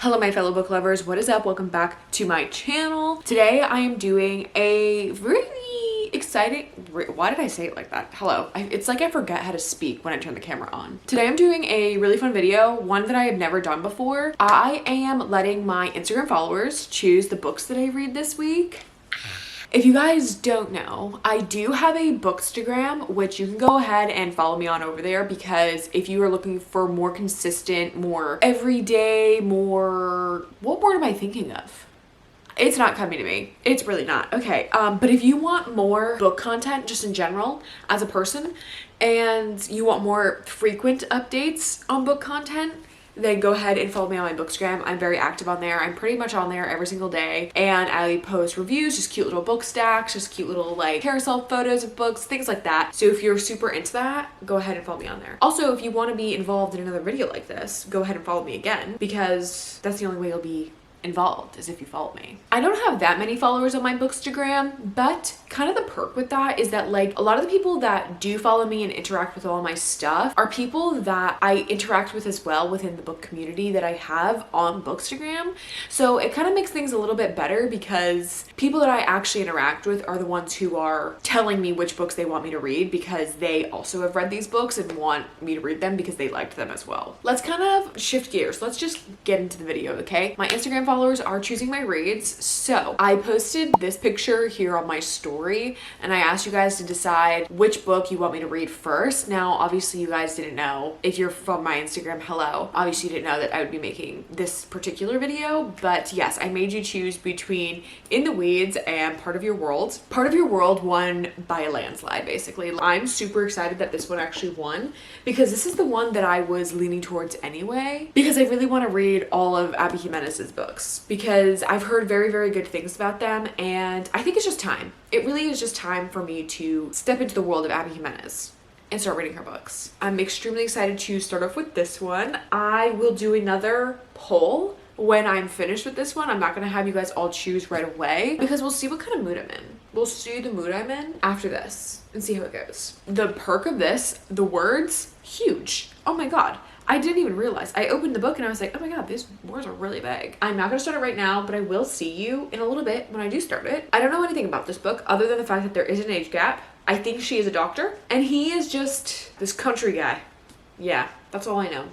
Hello my fellow book lovers, what is up? Welcome back to my channel. Today I am doing a really exciting, why did I say it like that? Hello, it's like I forget how to speak when I turn the camera on. Today I'm doing a really fun video, one that I have never done before. I am letting my Instagram followers choose the books that I read this week. If you guys don't know, I do have a Bookstagram, which you can go ahead and follow me on over there, because if you are looking for more consistent, more everyday, more, what word am I thinking of? It's not coming to me. It's really not. Okay. But if you want more book content just in general as a person, and you want more frequent updates on book content, then go ahead and follow me on my Bookstagram. I'm very active on there. I'm pretty much on there every single day. And I post reviews, just cute little book stacks, just cute little like carousel photos of books, things like that. So if you're super into that, go ahead and follow me on there. Also, if you want to be involved in another video like this, go ahead and follow me again, because that's the only way you'll be involved, is if you follow me. I don't have that many followers on my Bookstagram, but kind of the perk with that is that like a lot of the people that do follow me and interact with all my stuff are people that I interact with as well within the book community that I have on Bookstagram. So it kind of makes things a little bit better, because people that I actually interact with are the ones who are telling me which books they want me to read, because they also have read these books and want me to read them because they liked them as well. Let's kind of shift gears. Let's just get into the video, okay? My Instagram followers are choosing my reads. So I posted this picture here on my story, and I asked you guys to decide which book you want me to read first. Now, obviously you guys didn't know, if you're from my Instagram, hello. Obviously you didn't know that I would be making this particular video, but yes, I made you choose between In the Weeds and Part of Your World. Part of Your World won by a landslide, basically. I'm super excited that this one actually won, because this is the one that I was leaning towards anyway, because I really want to read all of Abby Jimenez's books, because I've heard very, very good things about them, and I think it's just time. It really is just time for me to step into the world of Abby Jimenez and start reading her books. I'm extremely excited to start off with this one. I will do another poll when I'm finished with this one. I'm not gonna have you guys all choose right away, because we'll see what kind of mood I'm in. We'll see the mood I'm in after this and see how it goes. The perk of this, the words, huge. Oh my God. I didn't even realize. I opened the book and I was like, oh my God, these words are really big. I'm not gonna start it right now, but I will see you in a little bit when I do start it. I don't know anything about this book other than the fact that there is an age gap. I think she is a doctor and he is just this country guy. Yeah, that's all I know.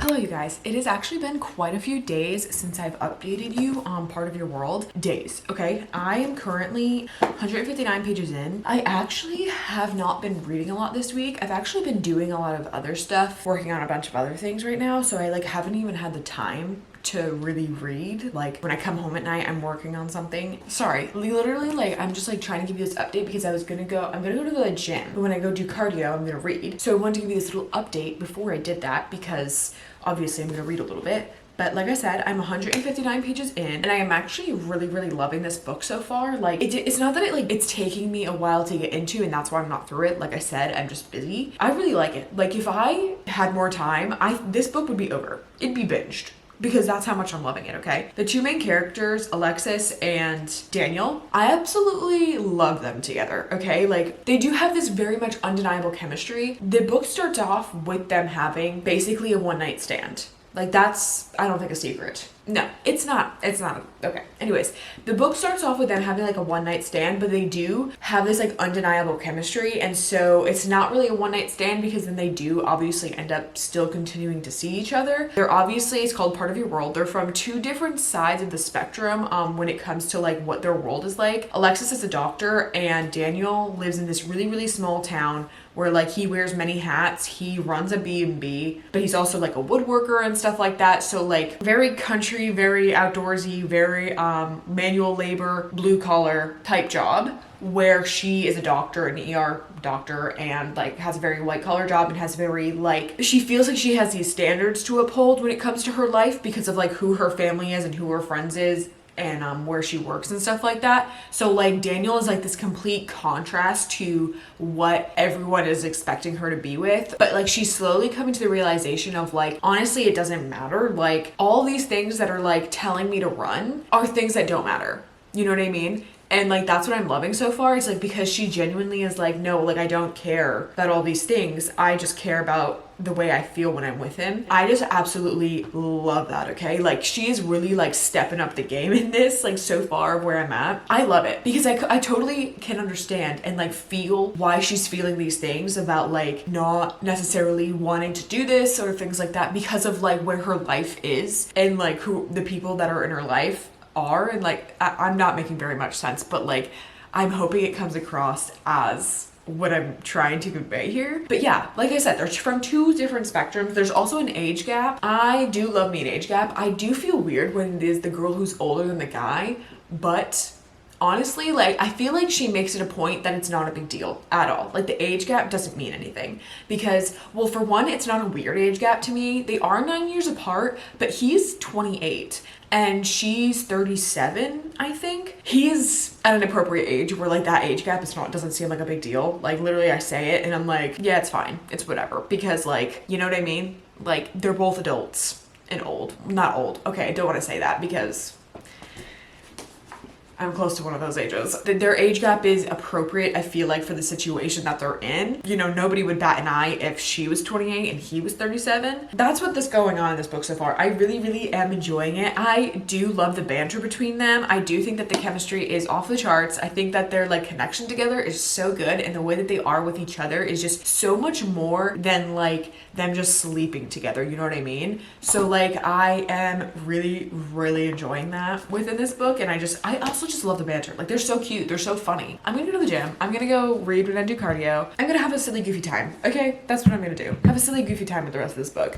Hello you guys, it has actually been quite a few days since I've updated you on Part of Your World. Days, okay? I am currently 159 pages in. I actually have not been reading a lot this week. I've actually been doing a lot of other stuff, working on a bunch of other things right now, so I like haven't even had the time to really read. Like when I come home at night, I'm working on something. Sorry, literally, like I'm just like trying to give you this update because I'm gonna go to the gym, but when I go do cardio, I'm gonna read. So I wanted to give you this little update before I did that, because obviously I'm gonna read a little bit. But like I said, I'm 159 pages in, and I am actually really, really loving this book so far. Like it's not that it's taking me a while to get into, and that's why I'm not through it. Like I said, I'm just busy. I really like it. Like if I had more time, this book would be over. It'd be binged, because that's how much I'm loving it, okay? The two main characters, Alexis and Daniel, I absolutely love them together, okay? Like, they do have this very much undeniable chemistry. The book starts off with them having basically a one-night stand. Like, that's, I don't think, a secret. No, it's not. It's not. Okay. Anyways, the book starts off with them having like a one-night stand, but they do have this like undeniable chemistry. And so it's not really a one-night stand, because then they do obviously end up still continuing to see each other. They're obviously, it's called Part of Your World. They're from two different sides of the spectrum when it comes to like what their world is like. Alexis is a doctor, and Daniel lives in this really, really small town where like he wears many hats. He runs a B&B, but he's also like a woodworker and stuff like that. So like very country, very outdoorsy, very manual labor, blue collar type job, where she is a doctor, an ER doctor, and like has a very white collar job, and has very like, she feels like she has these standards to uphold when it comes to her life because of like who her family is and who her friends is and where she works and stuff like that. So like Daniel is like this complete contrast to what everyone is expecting her to be with, but like she's slowly coming to the realization of like, honestly, it doesn't matter. Like all these things that are like telling me to run are things that don't matter. You know what I mean? And like that's what I'm loving so far. It's like because she genuinely is like, no, like I don't care about all these things. I just care about the way I feel when I'm with him. I just absolutely love that, okay? Like she is really like stepping up the game in this, like so far where I'm at. I love it because I totally can understand and like feel why she's feeling these things about like not necessarily wanting to do this or things like that because of like where her life is and like who the people that are in her life are. And like I'm not making very much sense, but like I'm hoping it comes across as what I'm trying to convey here. But yeah, like I said, they're from two different spectrums. There's also an age gap. I do love me an age gap. I do feel weird when it is the girl who's older than the guy, but honestly, like I feel like she makes it a point that it's not a big deal at all. Like the age gap doesn't mean anything because, well, for one, it's not a weird age gap to me. They are 9 years apart, but he's 28 and she's 37, I think. He's at an appropriate age where like that age gap doesn't seem like a big deal. Like literally I say it and I'm like, yeah, it's fine. It's whatever. Because like, you know what I mean? Like they're both adults and old. Not old. Okay, I don't want to say that because I'm close to one of those ages. Their age gap is appropriate, I feel like, for the situation that they're in. You know, nobody would bat an eye if she was 28 and he was 37. That's what's going on in this book so far. I really, really am enjoying it. I do love the banter between them. I do think that the chemistry is off the charts. I think that their like connection together is so good and the way that they are with each other is just so much more than like them just sleeping together. You know what I mean? So like I am really, really enjoying that within this book. And I also just love the banter. Like they're so cute. They're so funny. I'm gonna go to the gym. I'm gonna go read when I do cardio. I'm gonna have a silly goofy time. Okay, that's what I'm gonna do. Have a silly goofy time with the rest of this book.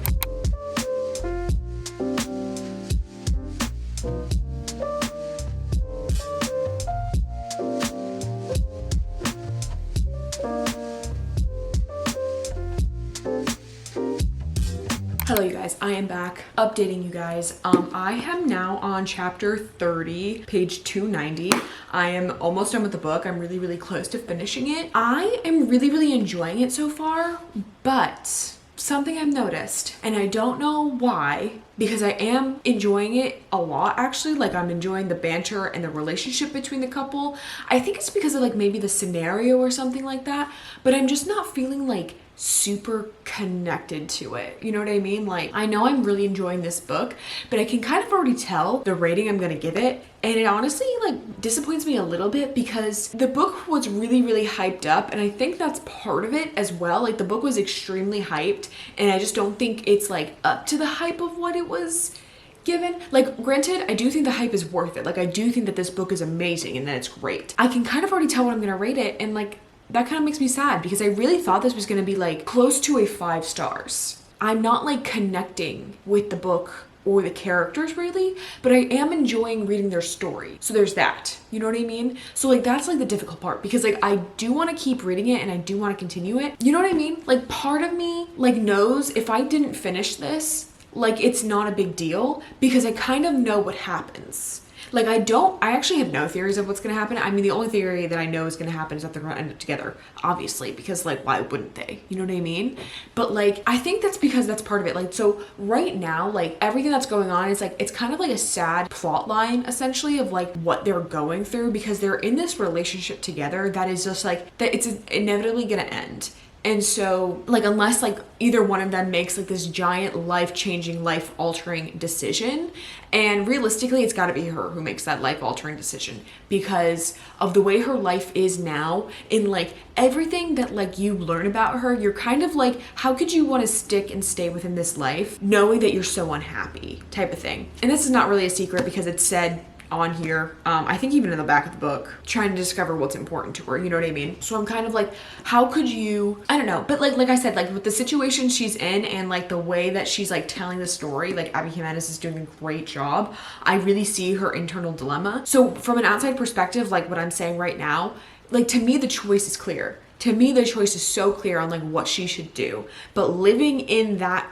Hello you guys, I am back updating you guys. I am now on chapter 30, page 290. I am almost done with the book. I'm really, really close to finishing it. I am really, really enjoying it so far, but something I've noticed, and I don't know why, because I am enjoying it a lot actually. Like I'm enjoying the banter and the relationship between the couple. I think it's because of like maybe the scenario or something like that, but I'm just not feeling like super connected to it. You know what I mean? Like I know I'm really enjoying this book, but I can kind of already tell the rating I'm gonna give it. And it honestly like disappoints me a little bit because the book was really, really hyped up. And I think that's part of it as well. Like the book was extremely hyped and I just don't think it's like up to the hype of what it was given. Like granted, I do think the hype is worth it. Like I do think that this book is amazing and that it's great. I can kind of already tell what I'm gonna rate it, and like that kind of makes me sad because I really thought this was going to be like close to a 5 stars. I'm not like connecting with the book or the characters really, but I am enjoying reading their story. So there's that, you know what I mean? So like that's like the difficult part because like I do want to keep reading it and I do want to continue it. You know what I mean? Like part of me like knows if I didn't finish this, like it's not a big deal because I kind of know what happens. Like I actually have no theories of what's gonna happen. I mean, the only theory that I know is gonna happen is that they're gonna end up together, obviously, because like, why wouldn't they? You know what I mean? But like, I think that's because that's part of it. Like, so right now, like everything that's going on is like, it's kind of like a sad plot line essentially of like what they're going through because they're in this relationship together that is just like, that it's inevitably gonna end. And so like unless like either one of them makes like this giant life-changing, life-altering decision, and realistically it's got to be her who makes that life-altering decision because of the way her life is now, in like everything that like you learn about her, you're kind of like, how could you want to stick and stay within this life knowing that you're so unhappy type of thing. And this is not really a secret because it's said on here, I think even in the back of the book, trying to discover what's important to her, you know what I mean? So I'm kind of like, how could you, I don't know, but like I said, like with the situation she's in and like the way that she's like telling the story, like Abby Jimenez is doing a great job. I really see her internal dilemma. So from an outside perspective, like what I'm saying right now, like to me the choice is clear. To me the choice is so clear on like what she should do. But living in that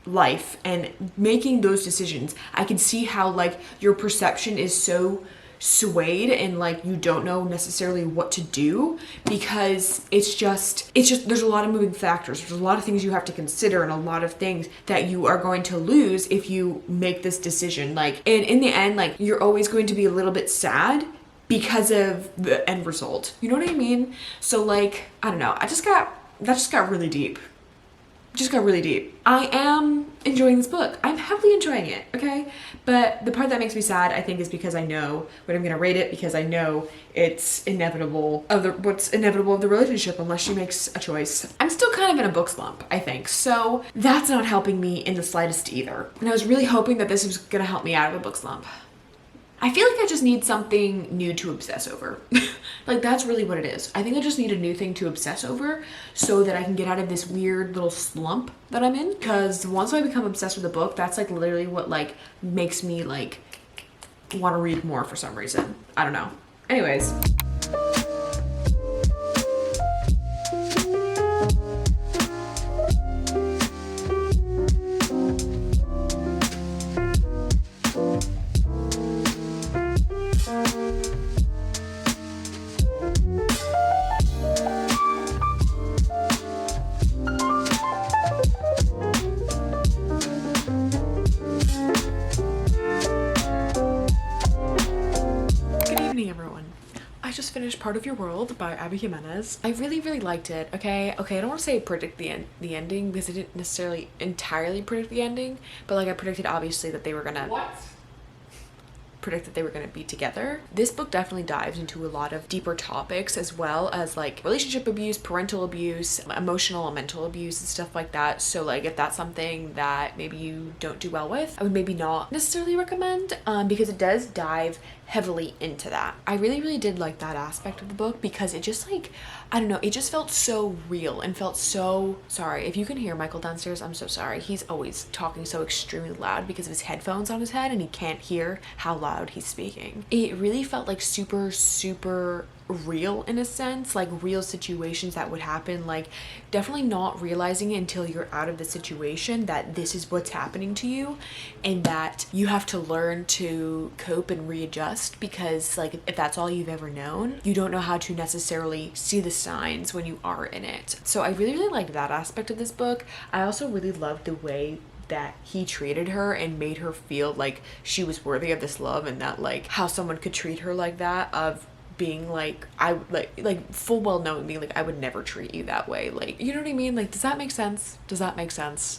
life and making those decisions, I can see how like your perception is so swayed and like you don't know necessarily what to do because it's just there's a lot of moving factors, there's a lot of things you have to consider and a lot of things that you are going to lose if you make this decision. Like, and in the end, like you're always going to be a little bit sad because of the end result. You know what I mean? So like, I don't know. That just got really deep. Just got really deep. I am enjoying this book. I'm heavily enjoying it, okay? But the part that makes me sad, I think, is because I know what I'm gonna rate it, because I know it's inevitable of what's inevitable of the relationship unless she makes a choice. I'm still kind of in a book slump, I think. So that's not helping me in the slightest either. And I was really hoping that this was gonna help me out of a book slump. I feel like I just need something new to obsess over. Like, that's really what it is. I think I just need a new thing to obsess over so that I can get out of this weird little slump that I'm in. Because once I become obsessed with a book, that's like literally what like makes me like want to read more for some reason. I don't know. Anyways. Finished Part of Your World by Abby Jimenez. I really liked it. Okay, I don't want to say predict the ending because I didn't necessarily entirely predict the ending, but like I predicted obviously that they were gonna be together. This book definitely dives into a lot of deeper topics as well as like relationship abuse, parental abuse, emotional and mental abuse and stuff like that. So like if that's something that maybe you don't do well with, I would maybe not necessarily recommend because it does dive heavily into that. I really did like that aspect of the book because it just like, I don't know, it just felt so real and felt so, sorry if you can hear Michael downstairs, I'm so sorry. He's always talking so extremely loud because of his headphones on his head and he can't hear how loud he's speaking. It really felt like super real in a sense, like real situations that would happen, like definitely not realizing it until you're out of the situation that this is what's happening to you and that you have to learn to cope and readjust because like if that's all you've ever known, you don't know how to necessarily see the signs when you are in it. So I really liked that aspect of this book. I also really loved the way that he treated her and made her feel like she was worthy of this love and that like how someone could treat her like that, of being like, I like full well knowing me, like I would never treat you that way, like, you know what I mean? Like, does that make sense?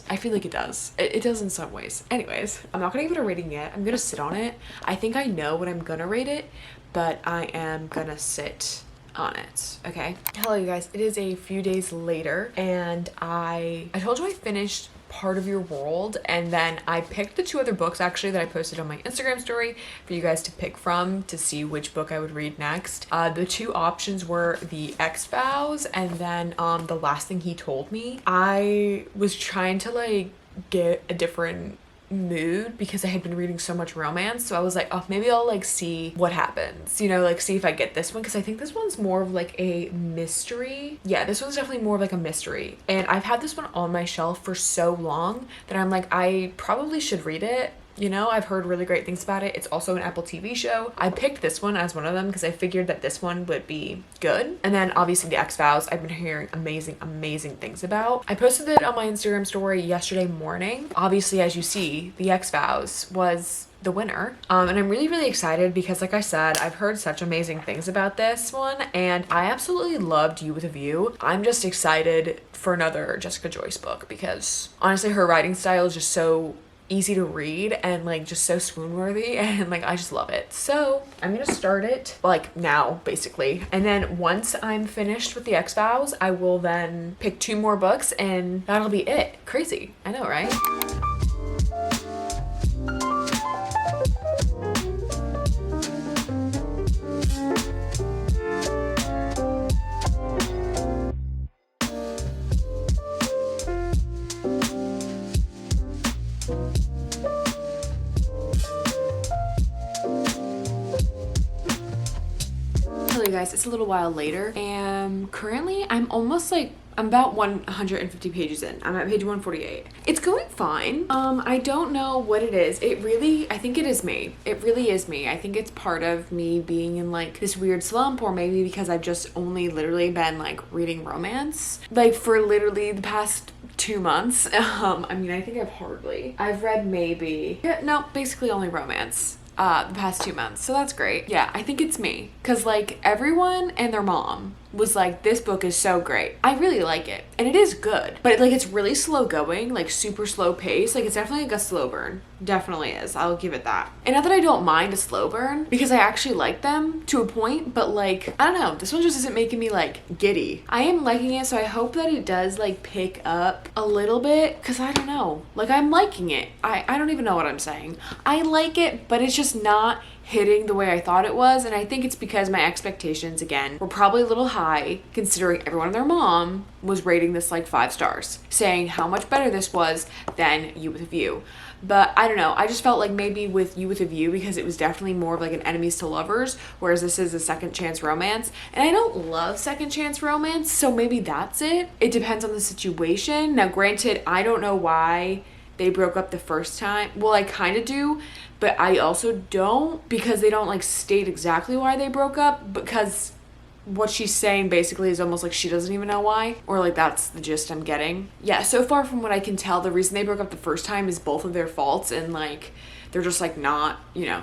I feel like it does. It does in some ways. Anyways, I'm not gonna give it a rating yet. I'm gonna sit on it. I think I know what I'm gonna rate it, but I am gonna sit on it. Okay, hello you guys, it is a few days later and I told you I finished Part of Your World, and then I picked the two other books actually that I posted on my Instagram story for you guys to pick from to see which book I would read next. The two options were The X-Files and then The Last Thing He Told Me. I was trying to like get a different mood because I had been reading so much romance, so I was like, oh, maybe I'll like see what happens, you know, like see if I get this one, because I think this one's more of like a mystery. Yeah, this one's definitely more of like a mystery, and I've had this one on my shelf for so long that I'm like, I probably should read it. You know, I've heard really great things about it. It's also an Apple TV show. I picked this one as one of them because I figured that this one would be good. And then obviously The X-Files, I've been hearing amazing things about. I posted it on my Instagram story yesterday morning. Obviously, as you see, The X-Files was the winner. And I'm really excited because like I said, I've heard such amazing things about this one and I absolutely loved You With a View. I'm just excited for another Jessica Joyce book because honestly, her writing style is just so easy to read and like just so swoon worthy and like I just love it. So I'm gonna start it like now basically, and then once I'm finished with The X-Files I will then pick two more books and that'll be it. Crazy, I know, right? Guys, it's a little while later and currently I'm about 150 pages in. I'm at page 148. It's going fine. I don't know what it is. I think it is me. It really is me. I think it's part of me being in like this weird slump, or maybe because I've just only literally been like reading romance like for literally the past 2 months. I mean, I think I've read basically only romance. the past 2 months. So that's great. Yeah, I think it's me. Because, like, everyone and their mom was like, this book is so great. I really like it. And it is good. But, like, it's really slow going, like, super slow pace. Like, it's definitely like a slow burn. Definitely is. I'll give it that. And not that I don't mind a slow burn, because I actually like them to a point, but, like, I don't know. This one just isn't making me, like, giddy. I am liking it, so I hope that it does, like, pick up a little bit, because I don't know. Like, I'm liking it. I don't even know what I'm saying. I like it, but it's just not hitting the way I thought it was, and I think it's because my expectations, again, were probably a little high, considering everyone and their mom was rating this like 5 stars, saying how much better this was than You with a View. But I don't know, I just felt like maybe with You with a View, because it was definitely more of like an enemies to lovers, whereas this is a second chance romance, and I don't love second chance romance, so maybe that's it. It depends on the situation. Now granted, I don't know why they broke up the first time. Well, I kind of do, but I also don't, because they don't like state exactly why they broke up, because what she's saying basically is almost like she doesn't even know why, or like that's the gist I'm getting. Yeah, so far from what I can tell, the reason they broke up the first time is both of their faults, and like they're just like not, you know,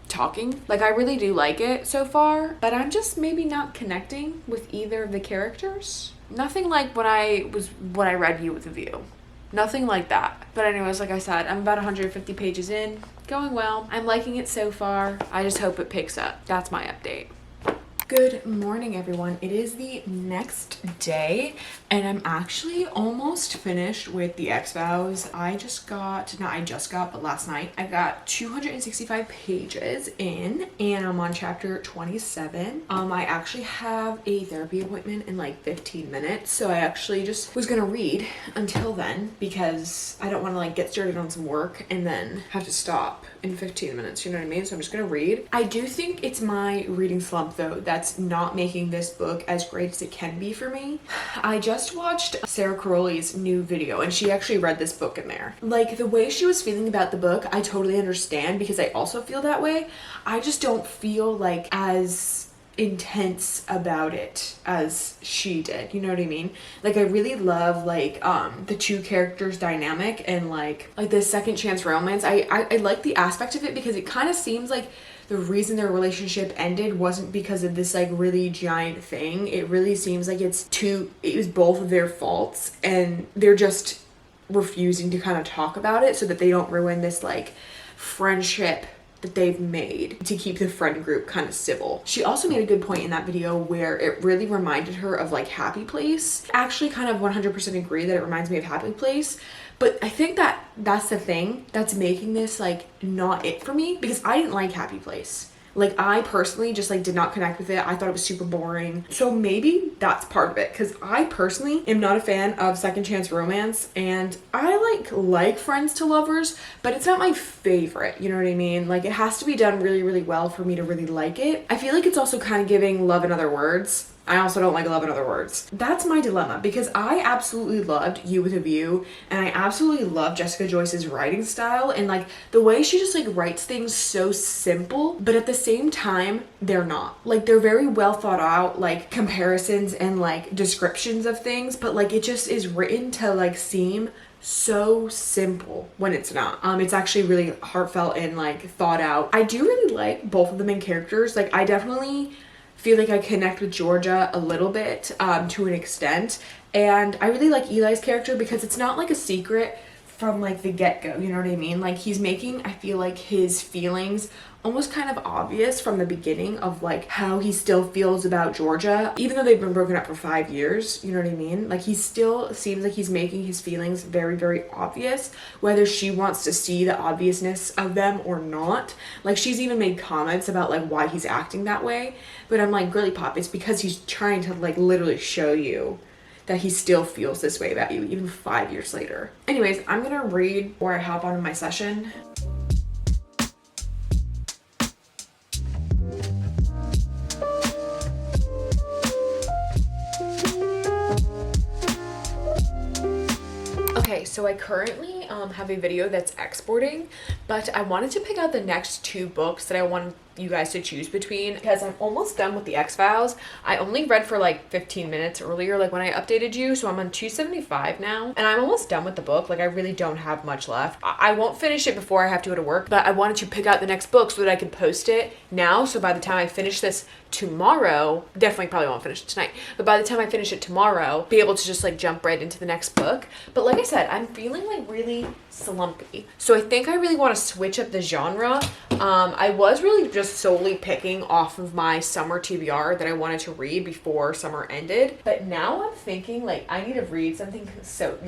talking. Like I really do like it so far, but I'm just maybe not connecting with either of the characters. Nothing like when I read You with a View. Nothing like that. But anyways, like I said, I'm about 150 pages in. Going well. I'm liking it so far. I just hope it picks up. That's my update. Good morning, everyone. It is the next day, and I'm actually almost finished with the X-Vows. But last night, I got 265 pages in, and I'm on chapter 27. I actually have a therapy appointment in like 15 minutes, so I actually just was gonna read until then, because I don't want to like get started on some work and then have to stop in 15 minutes, you know what I mean? So I'm just gonna read. I do think it's my reading slump, though, that's not making this book as great as it can be for me. I just watched Sarah Caroli's new video, and she actually read this book in there. Like, the way she was feeling about the book, I totally understand, because I also feel that way. I just don't feel like as intense about it as she did, you know what I mean? Like, I really love like the two characters dynamic, and like the second chance romance. I like the aspect of it, because it kind of seems like the reason their relationship ended wasn't because of this like really giant thing. It really seems like it was both of their faults, and they're just refusing to kind of talk about it so that they don't ruin this like friendship that they've made to keep the friend group kind of civil. She also made a good point in that video where it really reminded her of like Happy Place. Actually kind of 100% agree that it reminds me of Happy Place, but I think that that's the thing that's making this like not it for me, because I didn't like Happy Place. Like, I personally just like did not connect with it. I thought it was super boring. So maybe that's part of it, because I personally am not a fan of second chance romance, and I like friends to lovers, but it's not my favorite, you know what I mean? Like, it has to be done really, really well for me to really like it. I feel like it's also kind of giving Love in Other Words. I also don't like Love in Other Words. That's my dilemma, because I absolutely loved You with a View, and I absolutely love Jessica Joyce's writing style, and like the way she just like writes things so simple, but at the same time they're not. Like, they're very well thought out like comparisons and like descriptions of things, but like it just is written to like seem so simple when it's not. It's actually really heartfelt and like thought out. I do really like both of the main characters. Like, I definitely feel like I connect with Georgia a little bit to an extent, and I really like Eli's character because it's not like a secret from like the get-go, you know what I mean? Like, he's making, I feel like, his feelings almost kind of obvious from the beginning of like how he still feels about Georgia, even though they've been broken up for 5 years, you know what I mean? Like, he still seems like he's making his feelings very, very obvious, whether she wants to see the obviousness of them or not. Like, she's even made comments about like why he's acting that way, but I'm like, girly pop, it's because he's trying to like literally show you that he still feels this way about you even 5 years later. Anyways, I'm gonna read before I hop on my session. Okay, so I currently have a video that's exporting, but I wanted to pick out the next 2 books that I wanted you guys to choose between, because I'm almost done with the X-Files. I only read for like 15 minutes earlier, like when I updated you, so I'm on 275 now, and I'm almost done with the book. Like I really don't have much left. I won't finish it before I have to go to work, but I wanted to pick out the next book so that I can post it now, so by the time I finish this tomorrow, definitely probably won't finish it tonight, but by the time I finish it tomorrow, be able to just like jump right into the next book. But like I said, I'm feeling like really slumpy, so I think I really want to switch up the genre. I was really just solely picking off of my summer TBR that I wanted to read before summer ended, but now I'm thinking like I need to read something so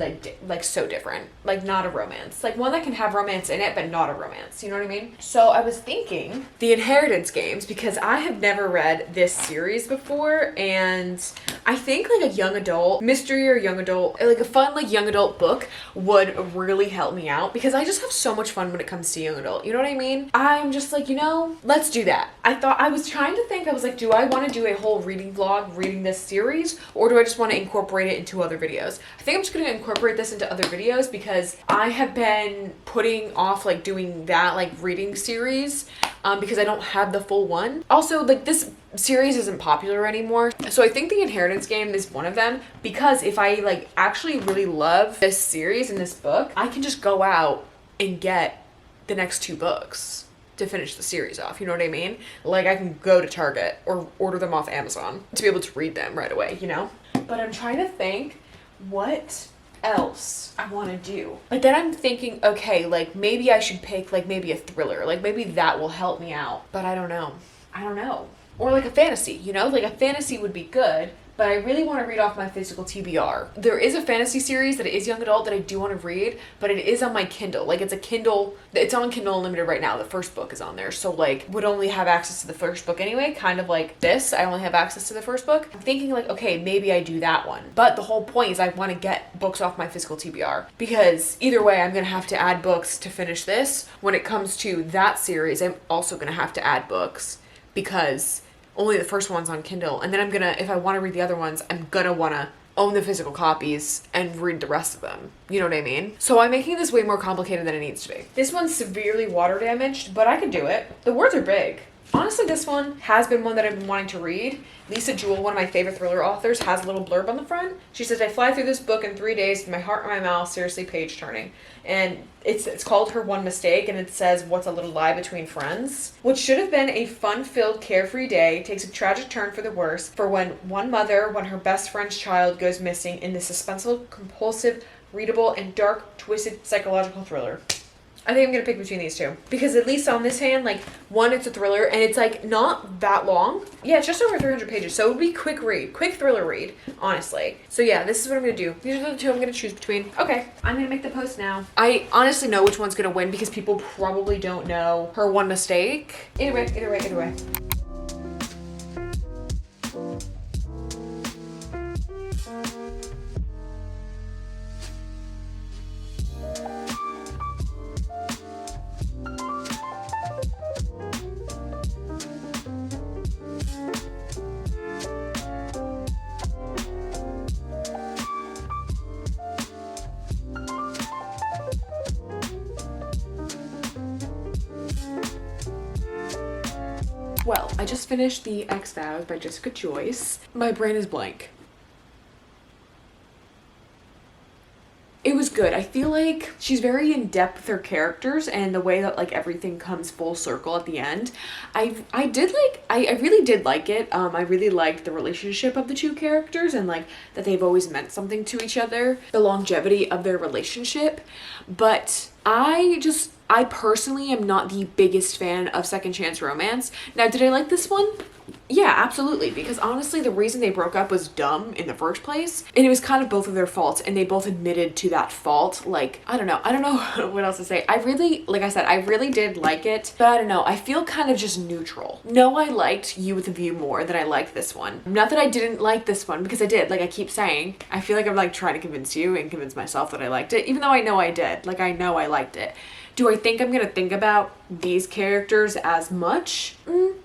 so different, like not a romance, like one that can have romance in it but not a romance, you know what I mean? So I was thinking The Inheritance Games, because I have never read this series before, and I think like a young adult mystery or young adult, like a fun like young adult book would really help me out, because I just have so much fun when it comes to young adult, you know what I mean? I'm just like, you know, let's do that. I was trying to think, I was like, do I want to do a whole reading vlog reading this series, or do I just want to incorporate it into other videos? I think I'm just going to incorporate this into other videos, because I have been putting off like doing that like reading series because I don't have the full one. Also, like this series isn't popular anymore, so I think The Inheritance Game is one of them, because if I like actually really love this series and this book, I can just go out and get the next 2 books to finish the series off, you know what I mean? Like I can go to Target or order them off Amazon to be able to read them right away, you know? But I'm trying to think what else I want to do. But then I'm thinking, okay, like maybe I should pick like maybe a thriller, like maybe that will help me out, but I don't know. Or like a fantasy, you know, like a fantasy would be good, but I really want to read off my physical TBR. There is a fantasy series that is young adult that I do want to read, but it is on my Kindle. Like it's on Kindle Unlimited right now. The first book is on there. So like would only have access to the first book anyway, kind of like this. I only have access to the first book. I'm thinking like, okay, maybe I do that one. But the whole point is I want to get books off my physical TBR, because either way I'm going to have to add books to finish this. When it comes to that series, I'm also going to have to add books, because only the first one's on Kindle, and then I'm gonna, if I want to read the other ones, I'm gonna want to own the physical copies and read the rest of them. You know what I mean? So I'm making this way more complicated than it needs to be. This one's severely water damaged, but I can do it. The words are big. Honestly, this one has been one that I've been wanting to read. Lisa Jewell, one of my favorite thriller authors, has a little blurb on the front. She says, I fly through this book in 3 days with my heart in my mouth, seriously page turning. And it's called Her One Mistake, and it says, what's a little lie between friends? What should have been a fun-filled, carefree day takes a tragic turn for the worse for when her best friend's child goes missing in this suspenseful, compulsive, readable, and dark, twisted psychological thriller. I think I'm going to pick between these two, because at least on this hand, like, one, it's a thriller, and it's, like, not that long. Yeah, it's just over 300 pages, so it would be quick thriller read, honestly. So yeah, this is what I'm going to do. These are the 2 I'm going to choose between. Okay, I'm going to make the post now. I honestly know which one's going to win, because people probably don't know Her One Mistake. Either way. Well, I just finished The X-Files by Jessica Joyce. My brain is blank. It was good. I feel like she's very in depth with her characters, and the way that like everything comes full circle at the end. I really did like it. I really liked the relationship of the 2 characters, and like that they've always meant something to each other, the longevity of their relationship. But I personally am not the biggest fan of second chance romance. Now, did I like this one? Yeah, absolutely, because honestly the reason they broke up was dumb in the first place, and it was kind of both of their faults, and they both admitted to that fault. Like, I don't know what else to say. Like I said, I really did like it, but I don't know, I feel kind of just neutral. No, I liked You with a View more than I liked this one. Not that I didn't like this one, because I did. Like I keep saying, I feel like I'm like trying to convince you and convince myself that I liked it, even though I know I did. Like I know I liked it. Do I think I'm gonna think about these characters as much.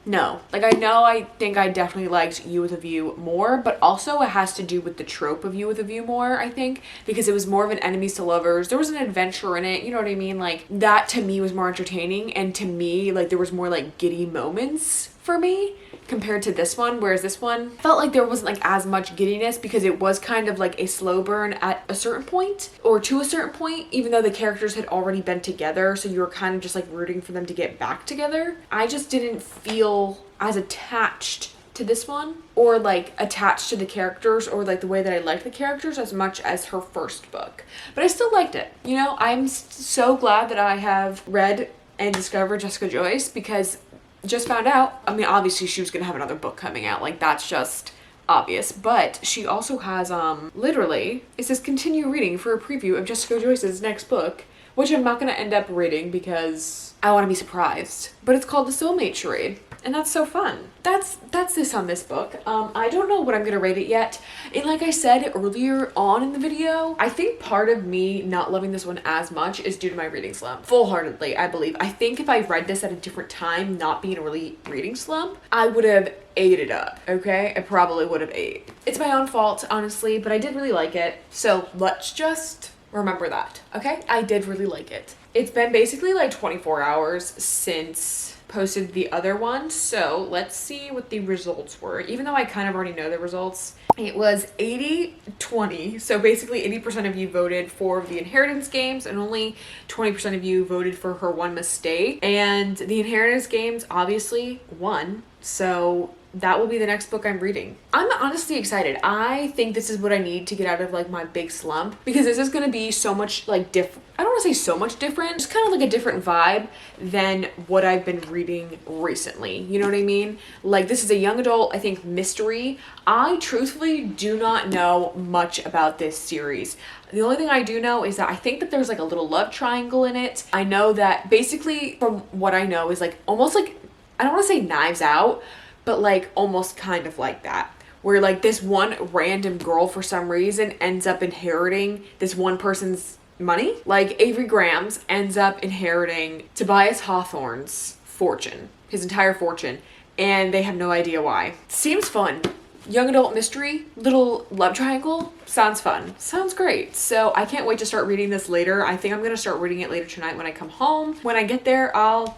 No. Like, I think I definitely liked You With A View more, but also it has to do with the trope of You With A View more, I think, because it was more of an enemies to lovers. There was an adventure in it, you know what I mean? Like, that to me was more entertaining, and to me, like, there was more like giddy moments for me compared to this one, whereas this one felt like there wasn't like as much giddiness because it was kind of like a slow burn at a certain point, or to a certain point, even though the characters had already been together, so you were kind of just like rooting for them to get back together. I just didn't feel as attached to this one, or like attached to the characters, or like the way that I liked the characters as much as her first book. But I still liked it. You know, I'm so glad that I have read and discovered Jessica Joyce, because just found out, I mean, obviously she was gonna have another book coming out, like that's just obvious, but she also has literally, it says continue reading for a preview of Jessica Joyce's next book, which I'm not gonna end up reading because I want to be surprised, but it's called The Soulmate Charade, and that's so fun. That's this on this book. I don't know what I'm gonna rate it yet, and like I said earlier on in the video, I think part of me not loving this one as much is due to my reading slump. Full-heartedly, I believe. I think if I read this at a different time, not being in a really reading slump, I would have ate it up, okay? I probably would have ate. It's my own fault, honestly, but I did really like it, so let's just remember that, okay? I did really like it. It's been basically like 24 hours since posted the other one, so let's see what the results were. Even though I kind of already know the results, it was 80-20, so basically 80% of you voted for the Inheritance Games and only 20% of you voted for Her One Mistake, and the Inheritance Games obviously won, so that will be the next book I'm reading. I'm honestly excited. I think this is what I need to get out of like my big slump, because this is going to be so much like different. I don't want to say so much different. It's kind of like a different vibe than what I've been reading recently. You know what I mean? Like, this is a young adult, I think, mystery. I truthfully do not know much about this series. The only thing I do know is that I think that there's like a little love triangle in it. I know that basically from what I know is like almost like, I don't want to say Knives Out, but like almost kind of like that, where like this one random girl for some reason ends up inheriting this one person's money. Like Avery Graham's ends up inheriting Tobias Hawthorne's fortune, his entire fortune, and they have no idea why. Seems fun. Young adult mystery, little love triangle, sounds fun. Sounds great. So I can't wait to start reading this later. I think I'm gonna start reading it later tonight when I come home. When I get there, I'll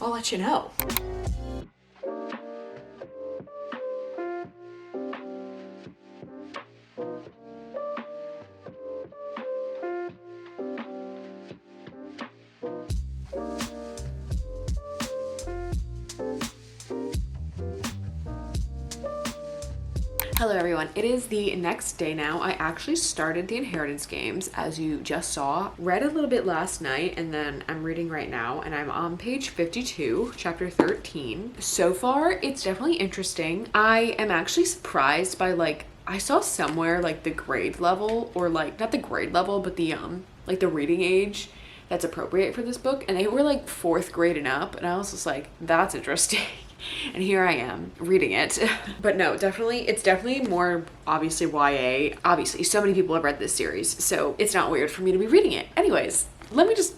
let you know. Hello everyone, it is the next day now. I actually started the Inheritance Games, as you just saw. Read a little bit last night, and then I'm reading right now, and I'm on page 52, chapter 13. So far, it's definitely interesting. I am actually surprised by, like, I saw somewhere, like, the grade level, or, like, not the grade level, but the, like, the reading age that's appropriate for this book, and they were, like, 4th grade and up, and I was just like, that's interesting. And here I am reading it. But no, it's definitely more obviously YA. Obviously, so many people have read this series, so it's not weird for me to be reading it. Anyways, let me just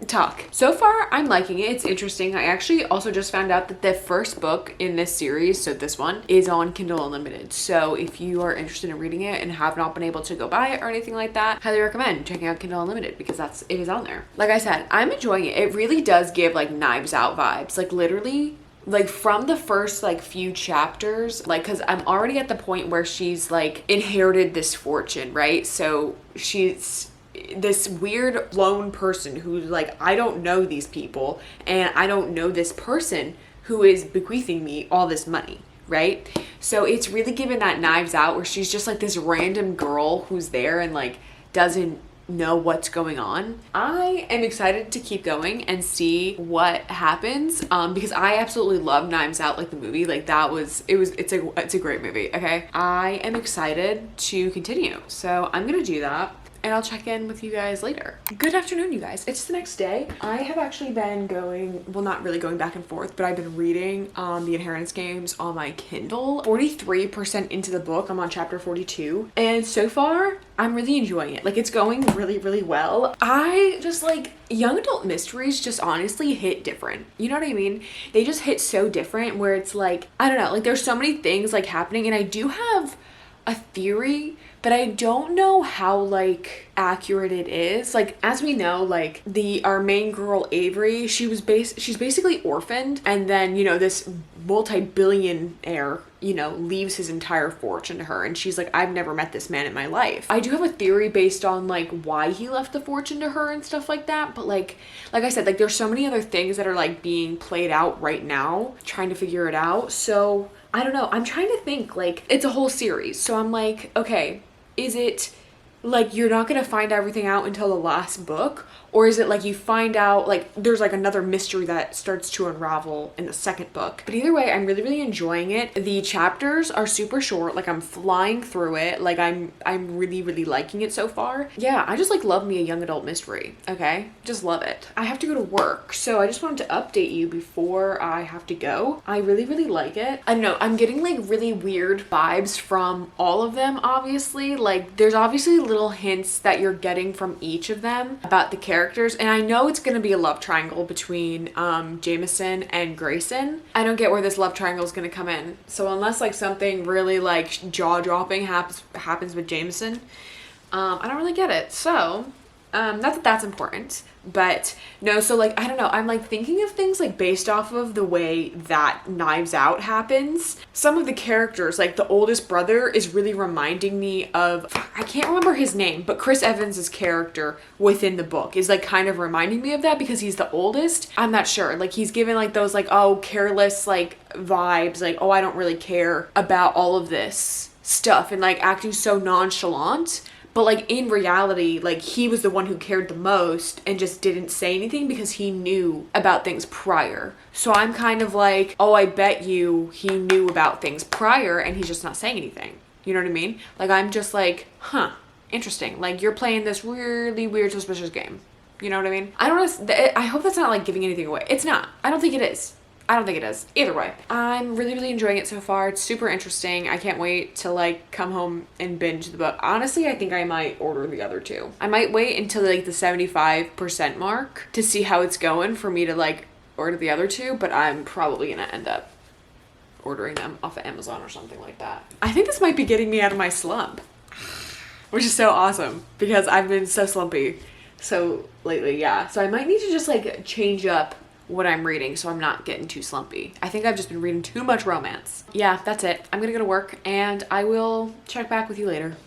talk. So far, I'm liking it. It's interesting. I actually also just found out that the first book in this series, so this one, is on Kindle Unlimited. So if you are interested in reading it and have not been able to go buy it or anything like that, highly recommend checking out Kindle Unlimited, because it is on there. Like I said, I'm enjoying it. It really does give like Knives Out vibes. Like literally, like from the first like few chapters, like, because I'm already at the point where she's like inherited this fortune, right? So she's this weird lone person who's like, I don't know these people, and I don't know this person who is bequeathing me all this money, right? So it's really given that Knives Out, where she's just like this random girl who's there and like doesn't know what's going on. I am excited to keep going and see what happens, because I absolutely love Knives Out, like the movie. Like it's a great movie. Okay, I am excited to continue, so I'm gonna do that. and I'll check in with you guys later. Good afternoon, you guys. It's the next day. I have actually been going, well, not really going back and forth, but I've been reading the Inheritance Games on my Kindle. 43% into the book. I'm on chapter 42. And so far, I'm really enjoying it. Like, it's going really, really well. I just like, young adult mysteries just honestly hit different. You know what I mean? They just hit so different where it's like, I don't know, like there's so many things like happening, and I do have a theory, but I don't know how like accurate it is. Like, as we know, like our main girl Avery, she's basically orphaned, and then, you know, this multi-billionaire, you know, leaves his entire fortune to her, and she's like, I've never met this man in my life. I do have a theory based on like why he left the fortune to her and stuff like that, but like I said, like there's so many other things that are like being played out right now, trying to figure it out. So I don't know, I'm trying to think, like it's a whole series, so I'm like, okay, is it like you're not gonna find everything out until the last book? Or is it like you find out, like there's like another mystery that starts to unravel in the second book? But either way, I'm really, really enjoying it. The chapters are super short. Like, I'm flying through it. Like, I'm really, really liking it so far. Yeah, I just like love me a young adult mystery. Okay, just love it. I have to go to work, so I just wanted to update you before I have to go. I really, really like it. I don't know, I'm getting like really weird vibes from all of them, obviously. Like, there's obviously little hints that you're getting from each of them about the characters, and I know it's gonna be a love triangle between Jameson and Grayson. I don't get where this love triangle is gonna come in, so unless like something really like jaw-dropping happens with Jameson, I don't really get it. So not that that's important, but no, so like I don't know, I'm like thinking of things like based off of the way that Knives Out happens. Some of the characters, like the oldest brother is really reminding me of, I can't remember his name, but Chris Evans's character within the book is like kind of reminding me of that because he's the oldest. I'm not sure, like he's given like those like, oh, careless like vibes, like, oh, I don't really care about all of this stuff, and like acting so nonchalant. But like in reality, like he was the one who cared the most and just didn't say anything because he knew about things prior. So I'm kind of like, oh, I bet you he knew about things prior and he's just not saying anything. You know what I mean? Like, I'm just like, huh, interesting. Like, you're playing this really weird, suspicious game. You know what I mean? I don't know. I hope that's not like giving anything away. It's not. I don't think it is. I don't think it is. Either way, I'm really, really enjoying it so far. It's super interesting. I can't wait to like come home and binge the book. Honestly, I think I might order the other two. I might wait until like the 75% mark to see how it's going for me to like order the other two, but I'm probably gonna end up ordering them off of Amazon or something like that. I think this might be getting me out of my slump, which is so awesome because I've been so slumpy so lately. Yeah, so I might need to just like change up what I'm reading so I'm not getting too slumpy. I think I've just been reading too much romance. Yeah, that's it. I'm gonna go to work and I will check back with you later.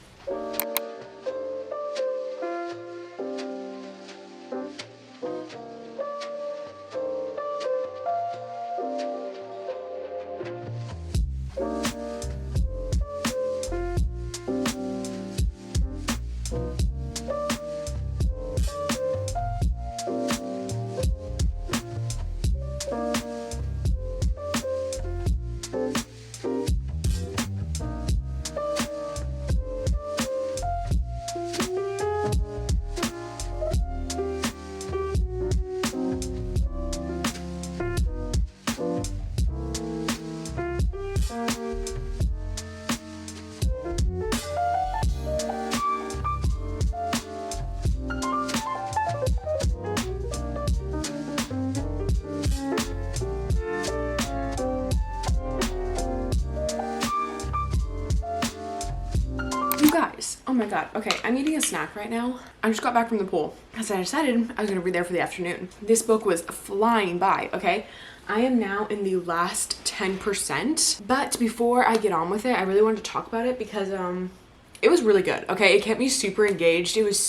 Guys, oh my god, okay, I'm eating a snack right now. I just got back from the pool because I decided I was gonna read there for the afternoon. This book was flying by, okay? I am now in the last 10%, but before I get on with it, I really wanted to talk about it because it was really good, okay? It kept me super engaged. It was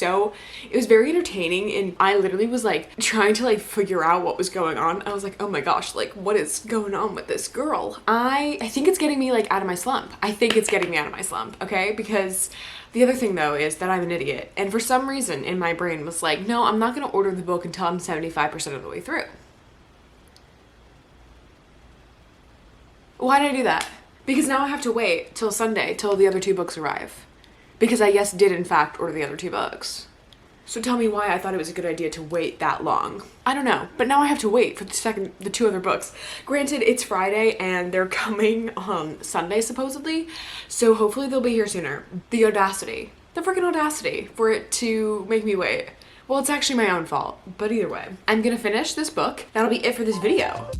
very entertaining, and I literally was like trying to like figure out what was going on. I was like, oh my gosh, like what is going on with this girl? I think it's getting me like out of my slump. I think it's getting me out of my slump, okay? Because the other thing though is that I'm an idiot, and for some reason in my brain was like, no, I'm not gonna order the book until I'm 75% of the way through. Why did I do that? Because now I have to wait till Sunday till the other two books arrive. because I yes did in fact order the other 2 books. So tell me why I thought it was a good idea to wait that long. I don't know, but now I have to wait for the 2 other books. Granted, it's Friday and they're coming on Sunday supposedly, so hopefully they'll be here sooner. The audacity, the freaking audacity for it to make me wait. Well, it's actually my own fault, but either way. I'm gonna finish this book. That'll be it for this video.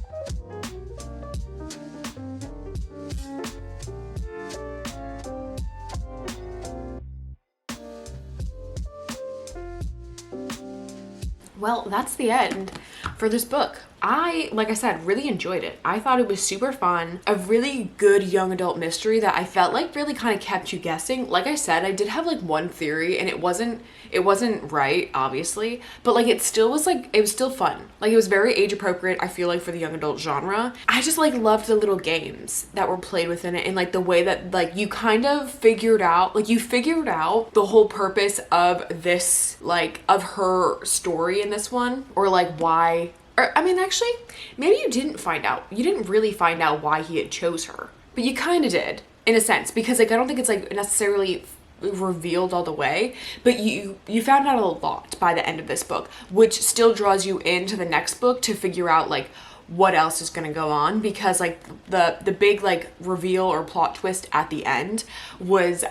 Well, that's the end for this book. I, like I said, really enjoyed it. I thought it was super fun, a really good young adult mystery that I felt like really kind of kept you guessing. Like I said, I did have like one theory and it wasn't right, obviously, but like it was still fun. Like it was very age appropriate, I feel like, for the young adult genre. I just like loved the little games that were played within it and like the way that like you kind of figured out the whole purpose of this, like of her story in this one, or like why. Or, I mean, actually, maybe you didn't really find out why he had chose her. But you kind of did, in a sense, because, like, I don't think it's, like, necessarily revealed all the way, but you found out a lot by the end of this book, which still draws you into the next book to figure out, like, what else is going to go on, because, like, the big, like, reveal or plot twist at the end was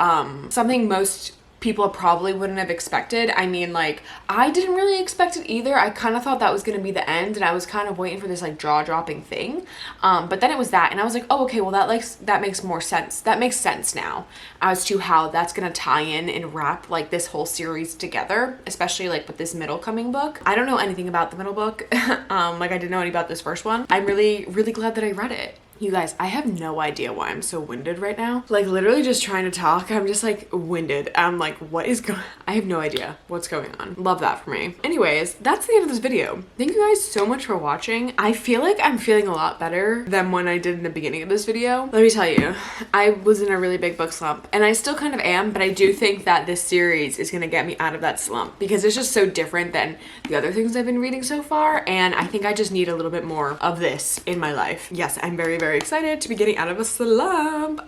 something most people probably wouldn't have expected. I mean, like, I didn't really expect it either. I kind of thought that was going to be the end, and I was kind of waiting for this like jaw-dropping thing. But then it was that, and I was like, oh, okay, well that makes more sense. That makes sense now as to how that's going to tie in and wrap like this whole series together, especially like with this middle coming book. I don't know anything about the middle book. Like I didn't know any about this first one. I'm really, really glad that I read it. You guys, I have no idea why I'm so winded right now. Like literally just trying to talk, I'm just like winded. I'm like, what is going on? I have no idea what's going on. Love that for me. Anyways, that's the end of this video. Thank you guys so much for watching. I feel like I'm feeling a lot better than when I did in the beginning of this video. Let me tell you, I was in a really big book slump and I still kind of am, but I do think that this series is gonna get me out of that slump because it's just so different than the other things I've been reading so far, and I think I just need a little bit more of this in my life. Yes, I'm very, very excited to be getting out of a slump.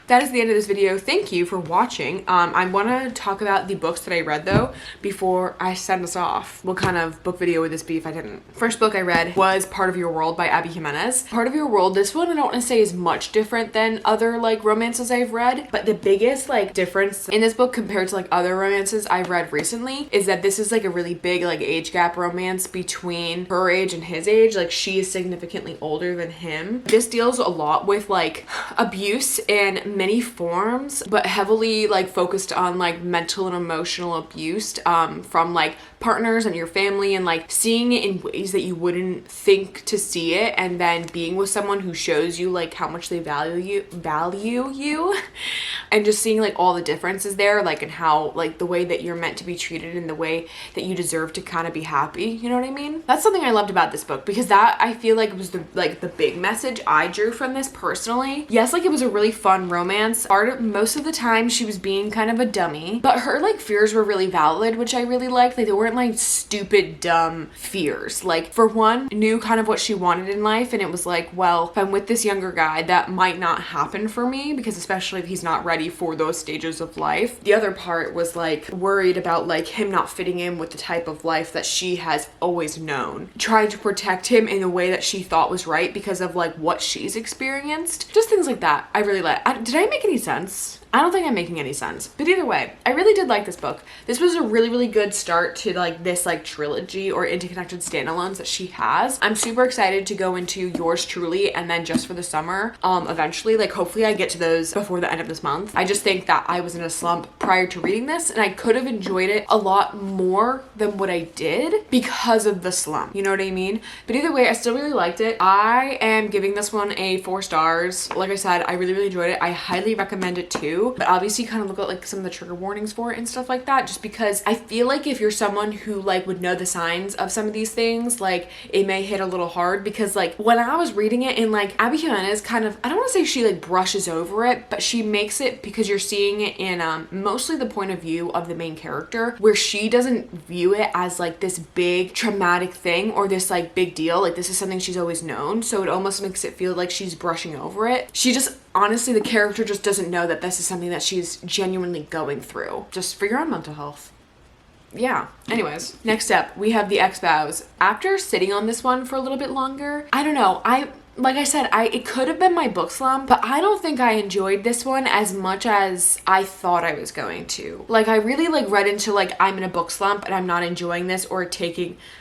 That is the end of this video. Thank you for watching. I want to talk about the books that I read though before I send us off. What kind of book video would this be if I didn't? First book I read was Part of Your World by Abby Jimenez. Part of Your World, this one I don't want to say is much different than other like romances I've read, but the biggest like difference in this book compared to like other romances I've read recently is that this is like a really big like age gap romance between her age and his age. Like she is significantly older than him. This deals a lot with like abuse in many forms, but heavily like focused on like mental and emotional abuse from like partners and your family, and like seeing it in ways that you wouldn't think to see it, and then being with someone who shows you like how much they value you and just seeing like all the differences there, like, and how like the way that you're meant to be treated and the way that you deserve to kind of be happy, you know what I mean? That's something I loved about this book, because that I feel like was the big message I drew from this personally. Yes, like it was a really fun romance. Most of the time she was being kind of a dummy, but her like fears were really valid, which I really liked. Like they weren't like stupid dumb fears. Like for one, knew kind of what she wanted in life, and it was like, well, if I'm with this younger guy, that might not happen for me, because especially if he's not ready for those stages of life. The other part was like worried about like him not fitting in with the type of life that she has always known, trying to protect him in a way that she thought was right because of like what she's experienced. Just things like that I really like. Did I make any sense? I don't think I'm making any sense, but either way, I really did like this book. This was a really, really good start to like this like trilogy or interconnected standalones that she has. I'm super excited to go into Yours Truly and then Just for the Summer eventually. Like hopefully I get to those before the end of this month. I just think that I was in a slump prior to reading this, and I could have enjoyed it a lot more than what I did because of the slump. You know what I mean? But either way, I still really liked it. I am giving this one a 4 stars. Like I said, I really, really enjoyed it. I highly recommend it too. But obviously kind of look at like some of the trigger warnings for it and stuff like that, just because I feel like if you're someone who like would know the signs of some of these things, like it may hit a little hard, because like when I was reading it, and like Abby Jimenez kind of, I don't want to say she like brushes over it, but she makes it, because you're seeing it in mostly the point of view of the main character, where she doesn't view it as like this big traumatic thing or this like big deal. Like this is something she's always known, so it almost makes it feel like she's brushing over it. She just honestly, the character just doesn't know that this is something that she's genuinely going through, just for your own mental health. Yeah. Anyways, next up, we have The X-Vows. After sitting on this one for a little bit longer, I don't know, like I said, it could have been my book slump, but I don't think I enjoyed this one as much as I thought I was going to. Like, I really read into I'm in a book slump and I'm not enjoying this or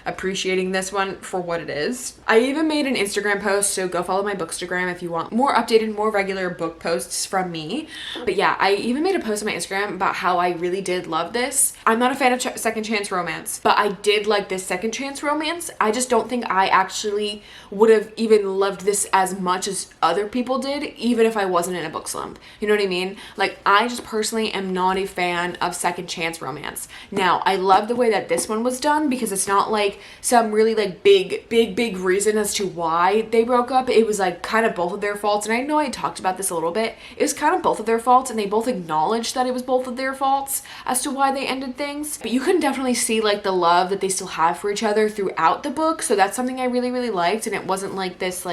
appreciating this one for what it is. I even made an Instagram post, so go follow my Bookstagram if you want more updated, more regular book posts from me. But yeah, I even made a post on my Instagram about how I really did love this. I'm not a fan of second chance romance, but I did like this second chance romance. I just don't think I actually would have even loved this as much as other people did, even if I wasn't in a book slump. You know what I mean? Like, I just personally am not a fan of second chance romance. Now, I love the way that this one was done because it's not like some really big reason as to why they broke up. It was kind of both of their faults, and I know I talked about this a little bit. It was kind of both of their faults, and they both acknowledged that it was both of their faults as to why they ended things. But you can definitely see the love that they still have for each other throughout the book, so that's something I really liked. And it wasn't this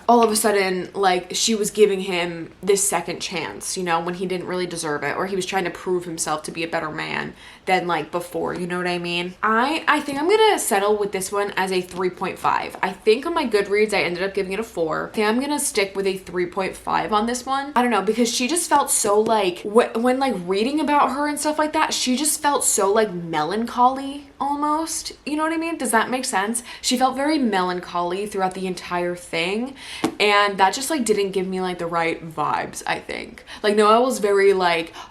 all of a sudden she was giving him this second chance, you know, when he didn't really deserve it, or he was trying to prove himself to be a better man than before, you know what I mean? I think I'm gonna settle with this one as a 3.5. I think on my Goodreads I ended up giving it a 4. I think I'm gonna stick with a 3.5 on this one. I don't know, because she just felt so when reading about her and stuff like that, she just felt so melancholy almost, you know what I mean? Does that make sense? She felt very melancholy throughout the entire thing, and that just didn't give me the right vibes. I think Noelle was very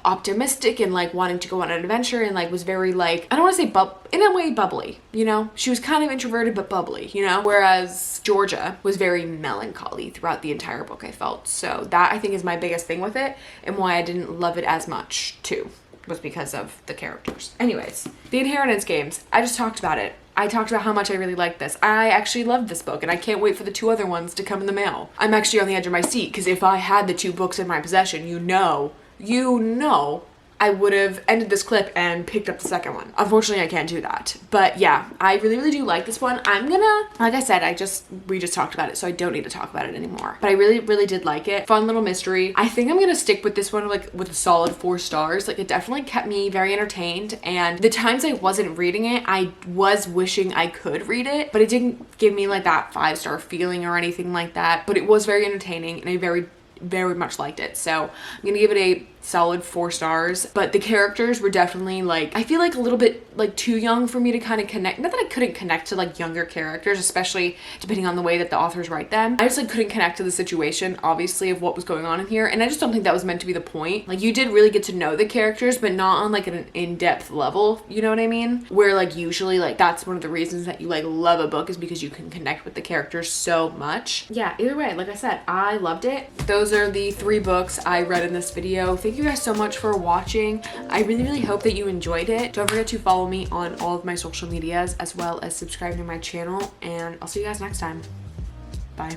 optimistic and wanting to go on an adventure, and was very I don't want to say in a way bubbly, you know? She was kind of introverted but bubbly, you know? Whereas Georgia was very melancholy throughout the entire book, I felt. So that, I think, is my biggest thing with it, and why I didn't love it as much too, was because of the characters. Anyways, The Inheritance Games. I just talked about it. I talked about how much I really liked this. I actually loved this book, and I can't wait for the 2 other ones to come in the mail. I'm actually on the edge of my seat, because if I had the 2 books in my possession, you know, I would have ended this clip and picked up the second one. Unfortunately, I can't do that. But yeah, I really do like this one. I'm gonna, like I said, we just talked about it, so I don't need to talk about it anymore. But I really did like it. Fun little mystery. I think I'm gonna stick with this one with a solid 4 stars. It definitely kept me very entertained, and the times I wasn't reading it, I was wishing I could read it, but it didn't give me that 5-star feeling or anything like that. But it was very entertaining, and I very much liked it. So I'm gonna give it a solid 4 stars. But the characters were definitely I feel a little bit too young for me to kind of connect. Not that I couldn't connect to younger characters, especially depending on the way that the authors write them. I just couldn't connect to the situation, obviously, of what was going on in here, and I just don't think that was meant to be the point. You did really get to know the characters, but not on an in-depth level, you know what I mean? Where usually that's one of the reasons that you love a book, is because you can connect with the characters so much. Yeah, either way, like I said, I loved it. Those are the 3 books I read in this video. Thank you guys so much for watching. I really hope that you enjoyed it. Don't forget to follow me on all of my social medias, as well as subscribe to my channel, and I'll see you guys next time. Bye.